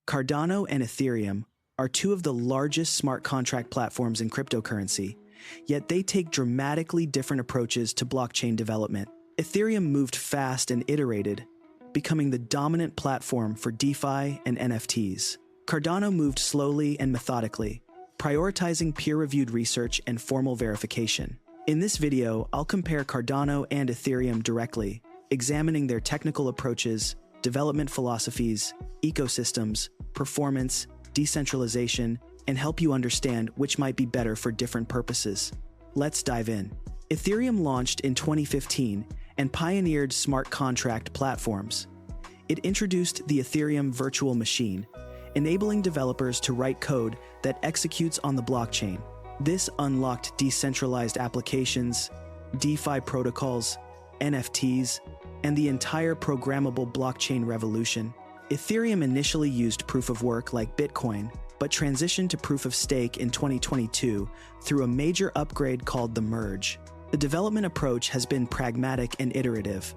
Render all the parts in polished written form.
Cardano and Ethereum are two of the largest smart contract platforms in cryptocurrency, yet they take dramatically different approaches to blockchain development. Ethereum moved fast and iterated, becoming the dominant platform for DeFi and NFTs. Cardano moved slowly and methodically, prioritizing peer-reviewed research and formal verification. In this video, I'll compare Cardano and Ethereum directly, examining their technical approaches, development philosophies, ecosystems, performance, decentralization, and help you understand which might be better for different purposes. Let's dive in. Ethereum launched in 2015 and pioneered smart contract platforms. It introduced the Ethereum virtual machine, enabling developers to write code that executes on the blockchain. This unlocked decentralized applications, DeFi protocols, NFTs, and the entire programmable blockchain revolution. Ethereum initially used proof-of-work like Bitcoin, but transitioned to proof-of-stake in 2022 through a major upgrade called the merge. The development approach has been pragmatic and iterative.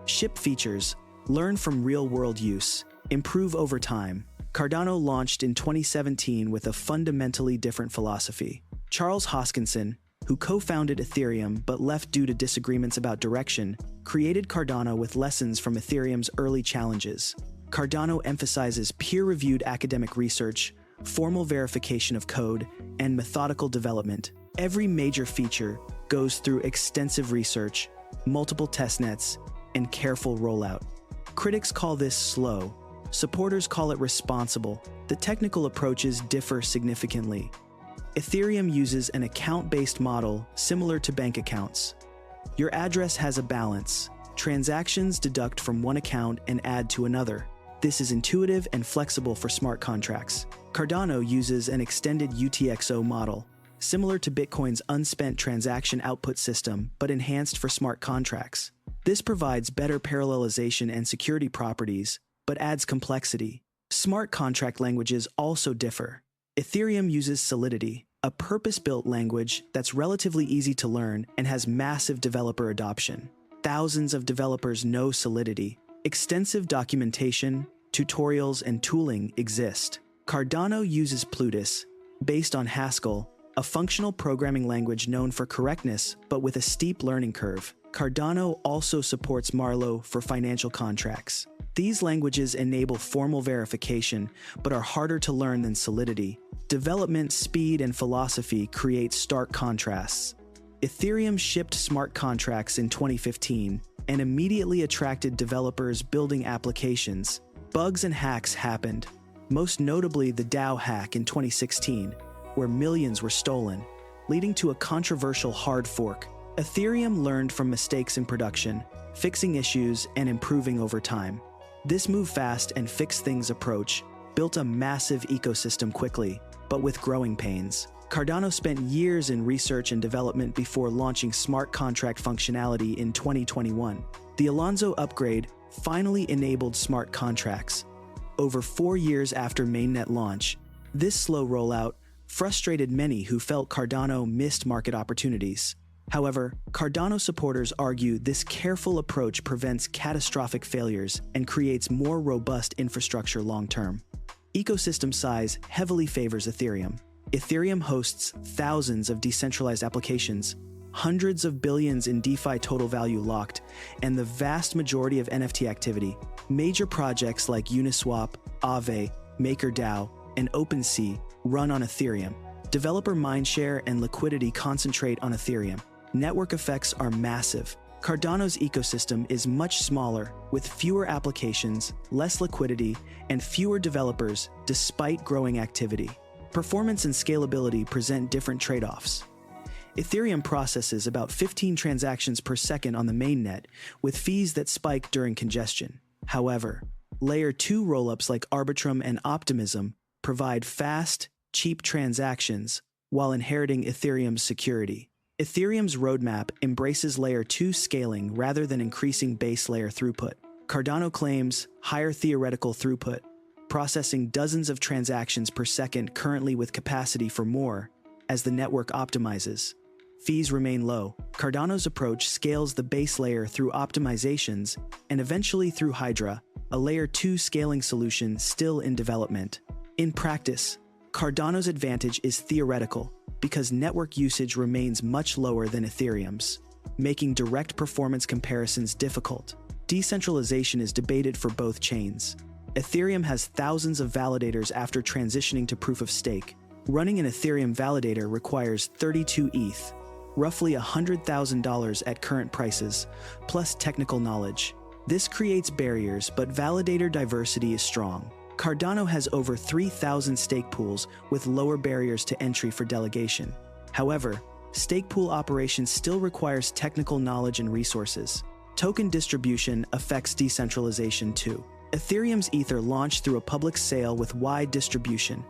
Ship features, learn from real-world use, improve over time. Cardano launched in 2017 with a fundamentally different philosophy. Charles Hoskinson, who co-founded Ethereum but left due to disagreements about direction, created Cardano with lessons from Ethereum's early challenges. Cardano emphasizes peer-reviewed academic research, formal verification of code, and methodical development. Every major feature goes through extensive research, multiple testnets, and careful rollout. Critics call this slow. Supporters call it responsible. The technical approaches differ significantly. Ethereum uses an account-based model similar to bank accounts. Your address has a balance. Transactions deduct from one account and add to another. This is intuitive and flexible for smart contracts. Cardano uses an extended UTXO model, similar to Bitcoin's unspent transaction output system, but enhanced for smart contracts. This provides better parallelization and security properties, but adds complexity. Smart contract languages also differ. Ethereum uses Solidity, a purpose-built language that's relatively easy to learn and has massive developer adoption. Thousands of developers know Solidity. Extensive documentation, tutorials, and tooling exist. Cardano uses Plutus, based on Haskell, a functional programming language known for correctness but with a steep learning curve. Cardano also supports Marlowe for financial contracts. These languages enable formal verification, but are harder to learn than Solidity. Development speed and philosophy create stark contrasts. Ethereum shipped smart contracts in 2015 and immediately attracted developers building applications. Bugs and hacks happened, most notably the DAO hack in 2016, where millions were stolen, leading to a controversial hard fork. Ethereum learned from mistakes in production, fixing issues and improving over time. This move fast and fix things approach built a massive ecosystem quickly, but with growing pains. Cardano spent years in research and development before launching smart contract functionality in 2021. The Alonzo upgrade finally enabled smart contracts. Over 4 years after mainnet launch, this slow rollout frustrated many who felt Cardano missed market opportunities. However, Cardano supporters argue this careful approach prevents catastrophic failures and creates more robust infrastructure long-term. Ecosystem size heavily favors Ethereum. Ethereum hosts thousands of decentralized applications, hundreds of billions in DeFi total value locked, and the vast majority of NFT activity. Major projects like Uniswap, Aave, MakerDAO, and OpenSea run on Ethereum. Developer mindshare and liquidity concentrate on Ethereum. Network effects are massive. Cardano's ecosystem is much smaller, with fewer applications, less liquidity, and fewer developers despite growing activity. Performance and scalability present different trade-offs. Ethereum processes about 15 transactions per second on the mainnet, with fees that spike during congestion. However, Layer 2 rollups like Arbitrum and Optimism provide fast, cheap transactions while inheriting Ethereum's security. Ethereum's roadmap embraces Layer 2 scaling rather than increasing base layer throughput. Cardano claims higher theoretical throughput, processing dozens of transactions per second currently with capacity for more as the network optimizes. Fees remain low. Cardano's approach scales the base layer through optimizations and eventually through Hydra, a Layer 2 scaling solution still in development. In practice, Cardano's advantage is theoretical because network usage remains much lower than Ethereum's, making direct performance comparisons difficult. Decentralization is debated for both chains. Ethereum has thousands of validators after transitioning to proof of stake. Running an Ethereum validator requires 32 ETH, roughly $100,000 at current prices, plus technical knowledge. This creates barriers, but validator diversity is strong. Cardano has over 3,000 stake pools with lower barriers to entry for delegation. However, stake pool operations still requires technical knowledge and resources. Token distribution affects decentralization too. Ethereum's Ether launched through a public sale with wide distribution,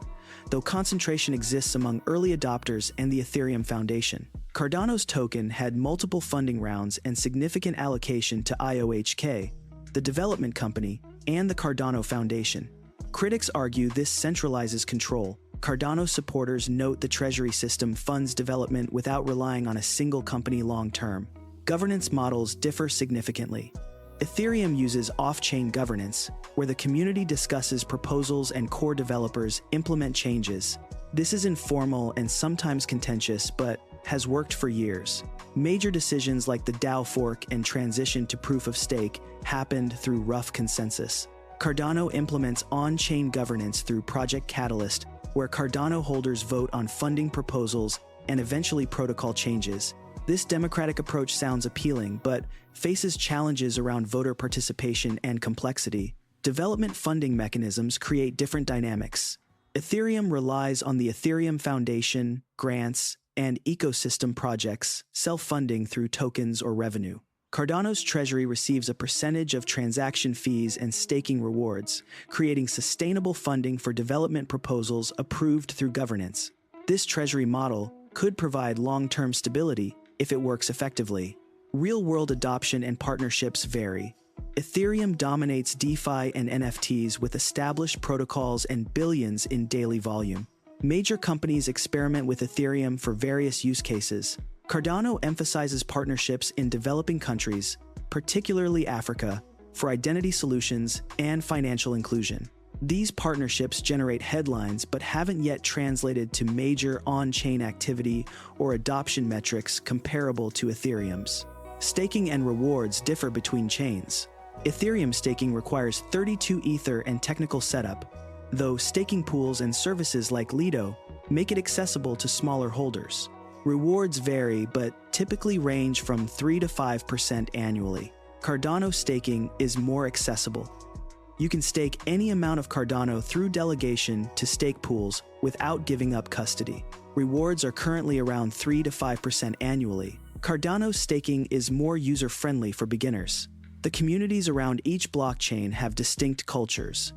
though concentration exists among early adopters and the Ethereum Foundation. Cardano's token had multiple funding rounds and significant allocation to IOHK, the development company, and the Cardano Foundation. Critics argue this centralizes control. Cardano supporters note the treasury system funds development without relying on a single company long-term. Governance models differ significantly. Ethereum uses off-chain governance, where the community discusses proposals and core developers implement changes. This is informal and sometimes contentious, but has worked for years. Major decisions like the DAO fork and transition to proof of stake happened through rough consensus. Cardano implements on-chain governance through Project Catalyst, where Cardano holders vote on funding proposals and eventually protocol changes. This democratic approach sounds appealing, but faces challenges around voter participation and complexity. Development funding mechanisms create different dynamics. Ethereum relies on the Ethereum Foundation, grants, and ecosystem projects, self-funding through tokens or revenue. Cardano's treasury receives a percentage of transaction fees and staking rewards, creating sustainable funding for development proposals approved through governance. This treasury model could provide long-term stability if it works effectively. Real-world adoption and partnerships vary. Ethereum dominates DeFi and NFTs with established protocols and billions in daily volume. Major companies experiment with Ethereum for various use cases. Cardano emphasizes partnerships in developing countries, particularly Africa, for identity solutions and financial inclusion. These partnerships generate headlines but haven't yet translated to major on-chain activity or adoption metrics comparable to Ethereum's. Staking and rewards differ between chains. Ethereum staking requires 32 Ether and technical setup, though staking pools and services like Lido make it accessible to smaller holders. Rewards vary but typically range from 3 to 5% annually. Cardano staking is more accessible. You can stake any amount of Cardano through delegation to stake pools without giving up custody. Rewards are currently around 3 to 5% annually. Cardano staking is more user-friendly for beginners. The communities around each blockchain have distinct cultures.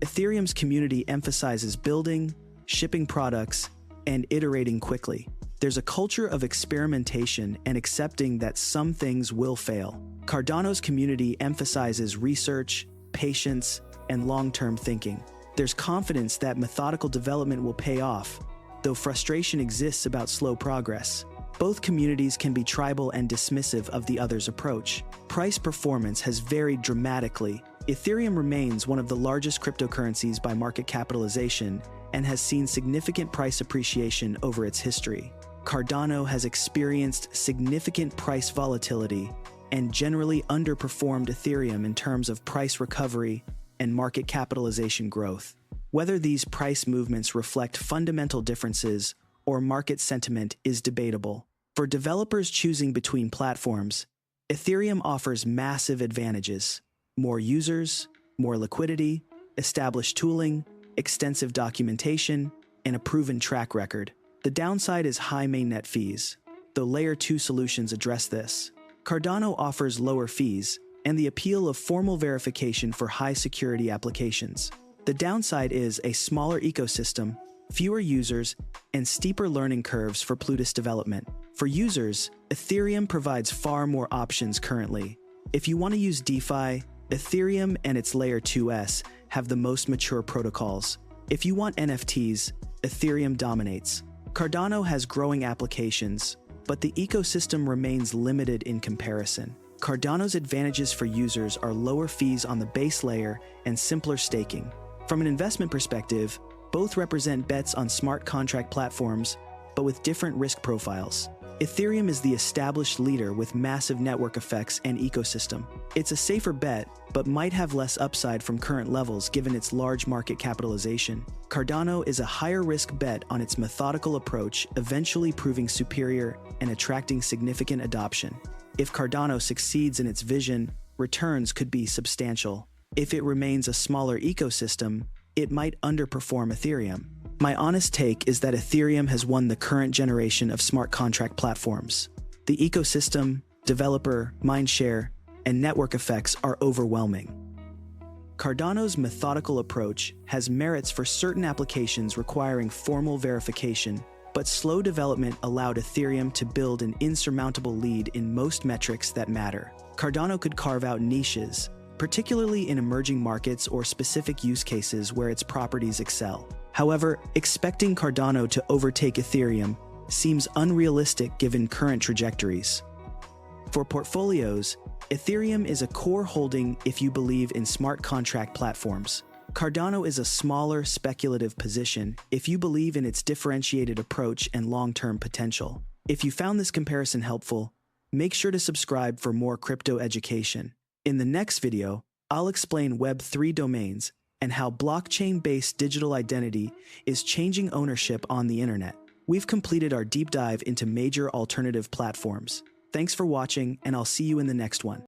Ethereum's community emphasizes building, shipping products, and iterating quickly. There's a culture of experimentation and accepting that some things will fail. Cardano's community emphasizes research, patience, and long-term thinking. There's confidence that methodical development will pay off, though frustration exists about slow progress. Both communities can be tribal and dismissive of the other's approach. Price performance has varied dramatically. Ethereum remains one of the largest cryptocurrencies by market capitalization and has seen significant price appreciation over its history. Cardano has experienced significant price volatility and generally underperformed Ethereum in terms of price recovery and market capitalization growth. Whether these price movements reflect fundamental differences or market sentiment is debatable. For developers choosing between platforms, Ethereum offers massive advantages: more users, more liquidity, established tooling, extensive documentation, and a proven track record. The downside is high mainnet fees, though Layer 2 solutions address this. Cardano offers lower fees and the appeal of formal verification for high-security applications. The downside is a smaller ecosystem, fewer users, and steeper learning curves for Plutus development. For users, Ethereum provides far more options currently. If you want to use DeFi, Ethereum and its Layer 2s have the most mature protocols. If you want NFTs, Ethereum dominates. Cardano has growing applications, but the ecosystem remains limited in comparison. Cardano's advantages for users are lower fees on the base layer and simpler staking. From an investment perspective, both represent bets on smart contract platforms, but with different risk profiles. Ethereum is the established leader with massive network effects and ecosystem. It's a safer bet, but might have less upside from current levels given its large market capitalization. Cardano is a higher risk bet on its methodical approach, eventually proving superior and attracting significant adoption. If Cardano succeeds in its vision, returns could be substantial. If it remains a smaller ecosystem, it might underperform Ethereum. My honest take is that Ethereum has won the current generation of smart contract platforms. The ecosystem, developer, mindshare, and network effects are overwhelming. Cardano's methodical approach has merits for certain applications requiring formal verification, but slow development allowed Ethereum to build an insurmountable lead in most metrics that matter. Cardano could carve out niches, particularly in emerging markets or specific use cases where its properties excel. However, expecting Cardano to overtake Ethereum seems unrealistic given current trajectories. For portfolios, Ethereum is a core holding if you believe in smart contract platforms. Cardano is a smaller, speculative position if you believe in its differentiated approach and long-term potential. If you found this comparison helpful, make sure to subscribe for more crypto education. In the next video, I'll explain Web3 domains and how blockchain-based digital identity is changing ownership on the internet. We've completed our deep dive into major alternative platforms. Thanks for watching, and I'll see you in the next one.